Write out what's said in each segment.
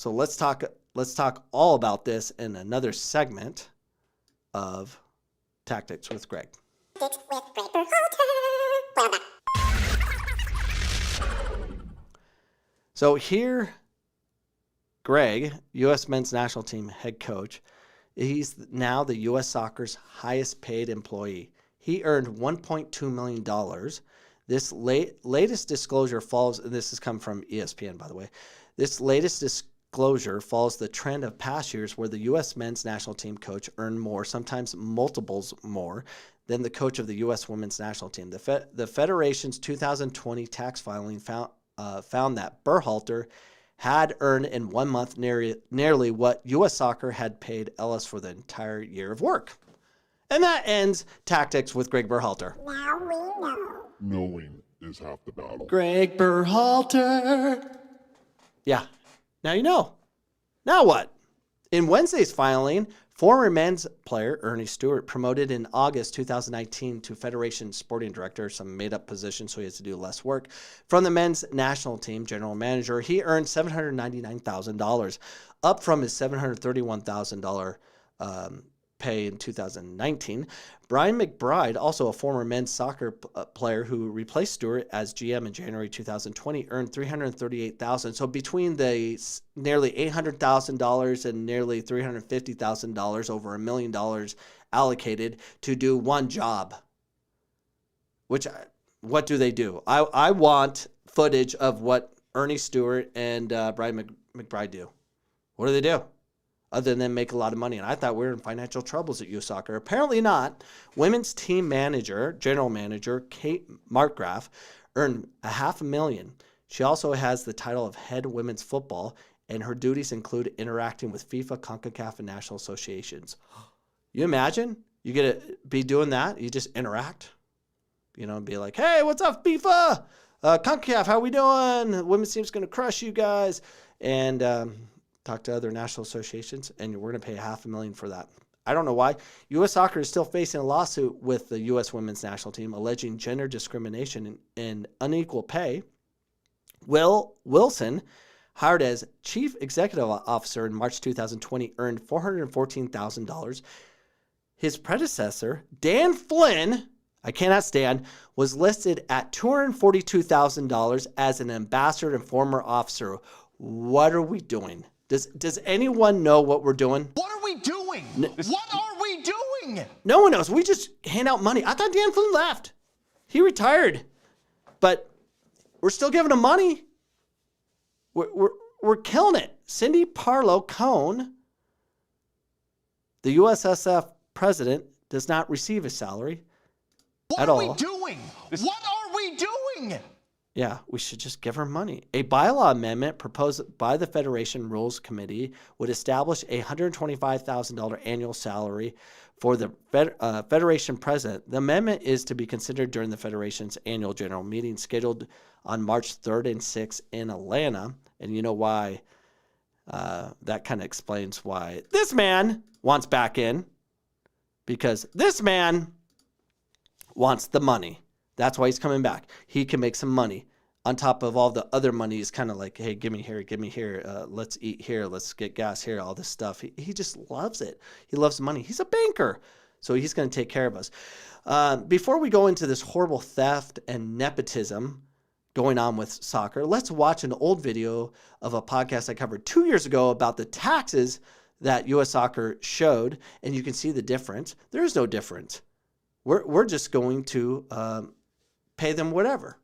So let's talk all about this in another segment of Tactics with Gregg. Tactics with Gregg Berhalter. So here, Gregg, U.S. men's national team head coach, he's now the U.S. Soccer's highest paid employee. He earned $1.2 million. This latest disclosure follows, and this has come from ESPN, by the way. This latest disclosure follows the trend of past years where the U.S. men's national team coach earned more, sometimes multiples more, than the coach of the U.S. women's national team. The Federation's 2020 tax filing found that Berhalter had earned in 1 month nearly what U.S. Soccer had paid Ellis for the entire year of work. And that ends Tactics with Gregg Berhalter. Now we know. Knowing is half the battle. Gregg Berhalter. Yeah, now you know. Now what? In Wednesday's filing, former men's player Ernie Stewart, promoted in August 2019 to Federation Sporting Director, some made-up position so he has to do less work. From the men's national team general manager, he earned $799,000, up from his $731,000 pay in 2019. Brian McBride, also a former men's soccer player who replaced Stewart as GM in January 2020, earned $338,000. So between the nearly $800,000 and nearly $350,000, over $1 million allocated to do one job. Which, what do they do? I want footage of what Ernie Stewart and Brian McBride do. What do they do? Other than make a lot of money. And I thought we were in financial troubles at U.S. Soccer. Apparently not. Women's team manager, general manager, Kate Markgraf, earned $500,000. She also has the title of head women's football, and her duties include interacting with FIFA, CONCACAF, and national associations. You imagine? You get to be doing that. You just interact. You know, and be like, hey, what's up, FIFA? CONCACAF, how we doing? The women's team's going to crush you guys. And talk to other national associations, and we're going to pay $500,000 for that. I don't know why. U.S. Soccer is still facing a lawsuit with the U.S. women's national team alleging gender discrimination and unequal pay. Will Wilson, hired as chief executive officer in March 2020, earned $414,000. His predecessor, Dan Flynn, I cannot stand, was listed at $242,000 as an ambassador and former officer. What are we doing? Does anyone know what we're doing? What are we doing? What are we doing? No one knows. We just hand out money. I thought Dan Flynn left. He retired. But we're still giving him money. We're killing it. Cindy Parlow Cone, the USSF president, does not receive a salary at all. What are we doing? What are we doing? Yeah, we should just give her money. A bylaw amendment proposed by the Federation Rules Committee would establish a $125,000 annual salary for the Federation president. The amendment is to be considered during the Federation's annual general meeting scheduled on March 3rd and 6th in Atlanta. And you know why? That kind of explains why this man wants back in. Because this man wants the money. That's why he's coming back. He can make some money on top of all the other money. He's kind of like, hey, give me here. Let's eat here. Let's get gas here. All this stuff. He just loves it. He loves money. He's a banker. So he's going to take care of us. Before we go into this horrible theft and nepotism going on with soccer, let's watch an old video of a podcast I covered 2 years ago about the taxes that U.S. Soccer showed. And you can see the difference. There is no difference. We're just going to pay them whatever.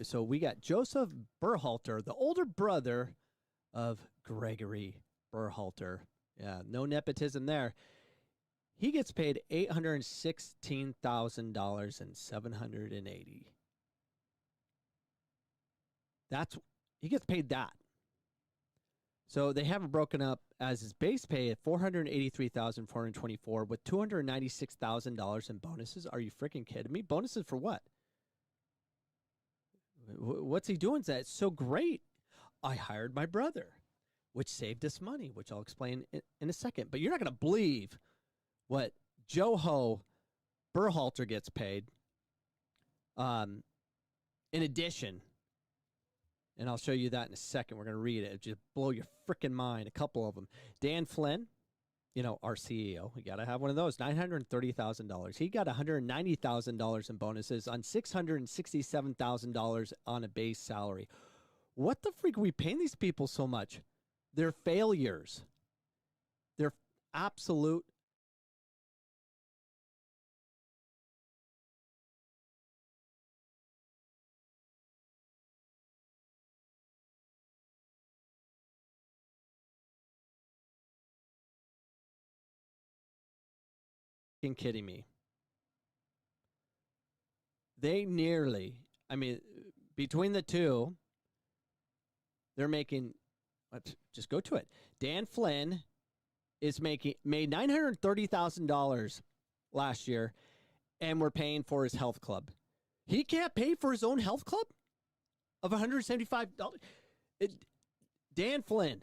So we got Joseph Berhalter, the older brother of Gregory Berhalter. Yeah, no nepotism there. He gets paid $816,780. He gets paid that. So they have it broken up as his base pay at $483,424 with $296,000 in bonuses. Are you freaking kidding me? Bonuses for what? What's he doing? That's so great. I hired my brother, which saved us money, which I'll explain in a second. But you're not going to believe what Joho Berhalter gets paid. In addition And I'll show you that in a second. We're going to read it. It'll just blow your freaking mind. A couple of them. Dan Flynn, our CEO, we got to have one of those. $930,000. He got $190,000 in bonuses on $667,000 on a base salary. What the freak are we paying these people so much? They're failures. They're absolute. Kidding me. They nearly, between the two, they're making, let's just go to it. Dan Flynn made $930,000 last year, and we're paying for his health club. He can't pay for his own health club of $175. Dan Flynn,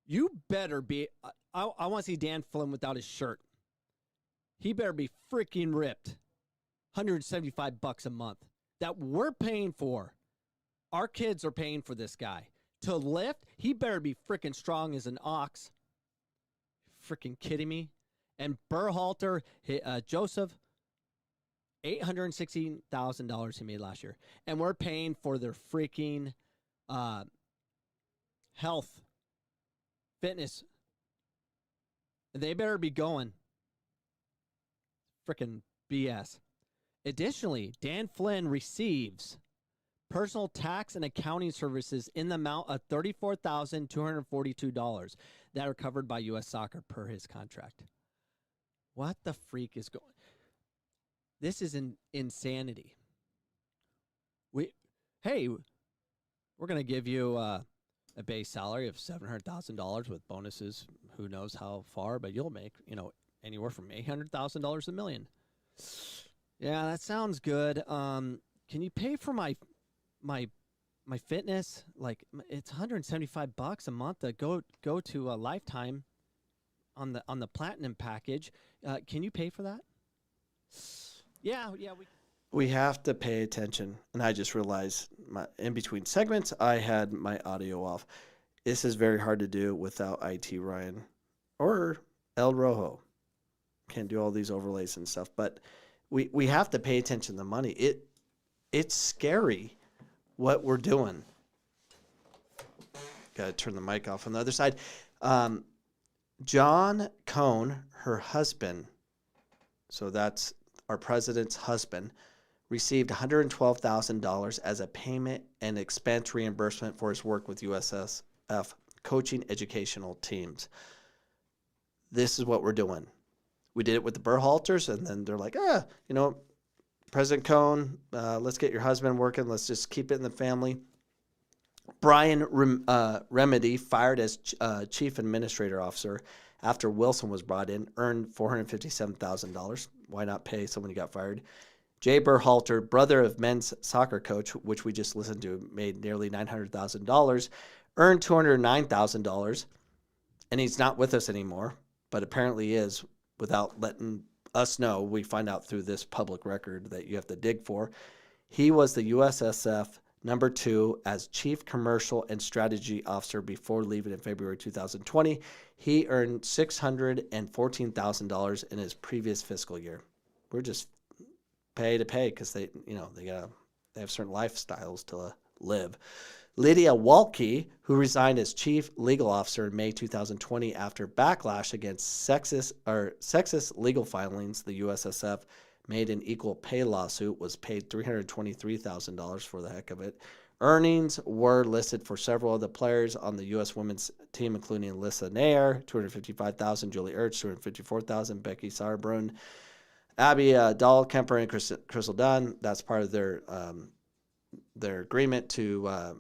you better be, I want to see Dan Flynn without his shirt. He better be freaking ripped. $175 a month that we're paying for. Our kids are paying for this guy. To lift, he better be freaking strong as an ox. Freaking kidding me? And Berhalter, Joseph, $816,000 he made last year. And we're paying for their freaking health, fitness. They better be going. Freaking BS. Additionally, Dan Flynn receives personal tax and accounting services in the amount of $34,242 that are covered by U.S. Soccer per his contract. What the freak is going? This is insanity. We're going to give you a base salary of $700,000 with bonuses. Who knows how far, but you'll make, anywhere from $800,000 to $1 million. Yeah, that sounds good. Can you pay for my fitness? Like, it's $175 a month to go to a Lifetime on the platinum package. Can you pay for that? Yeah. We have to pay attention. And I just realized in between segments, I had my audio off. This is very hard to do without IT Ryan or El Rojo. Can't do all these overlays and stuff, but we have to pay attention to the money. It's scary what we're doing. Got to turn the mic off on the other side. John Cohn, her husband, so that's our president's husband, received $112,000 as a payment and expense reimbursement for his work with USSF coaching educational teams. This is what we're doing. We did it with the Berhalters, and then they're like, President Cohn, let's get your husband working. Let's just keep it in the family. Brian Remedy, fired as chief administrator officer after Wilson was brought in, earned $457,000. Why not pay someone who got fired? Jay Berhalter, brother of men's soccer coach, which we just listened to, made nearly $900,000, earned $209,000, and he's not with us anymore, but apparently is. Without letting us know, we find out through this public record that you have to dig for. He was the USSF number 2 as Chief Commercial and Strategy Officer before leaving in February 2020. He earned $614,000 in his previous fiscal year. We're just pay to pay because they have certain lifestyles to live. Lydia Walke, who resigned as Chief Legal Officer in May 2020 after backlash against sexist legal filings the USSF made an equal pay lawsuit, was paid $323,000 for the heck of it. Earnings were listed for several of the players on the U.S. women's team, including Alyssa Nair, $255,000, Julie Ertz, $254,000, Becky Sauerbrunn, Abby Dahlkemper, and Crystal Dunn. That's part of their agreement to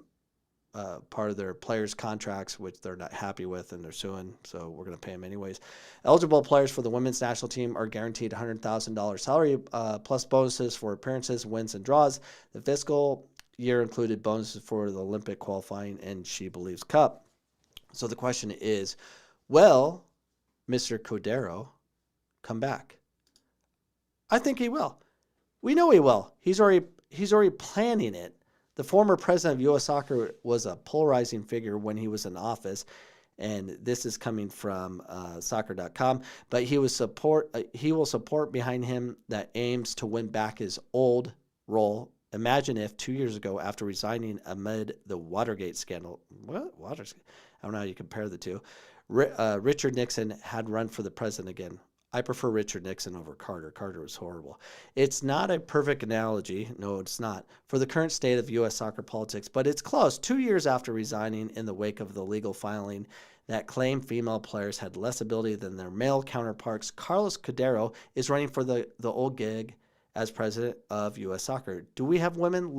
part of their players' contracts, which they're not happy with and they're suing, so we're going to pay them anyways. Eligible players for the women's national team are guaranteed $100,000 salary plus bonuses for appearances, wins, and draws. The fiscal year included bonuses for the Olympic qualifying and She Believes Cup. So the question is, will Mr. Cordero come back? I think he will. We know he will. He's already planning it. The former president of U.S. Soccer was a polarizing figure when he was in office, and this is coming from soccer.com. But he will support behind him that aims to win back his old role. Imagine if 2 years ago, after resigning amid the Watergate scandal, I don't know how you compare the two, Richard Nixon had run for the president again. I prefer Richard Nixon over Carter. Carter was horrible. It's not a perfect analogy. No, it's not. For the current state of U.S. soccer politics, but it's close. 2 years after resigning in the wake of the legal filing that claimed female players had less ability than their male counterparts, Carlos Cordero is running for the old gig as president of U.S. Soccer. Do we have women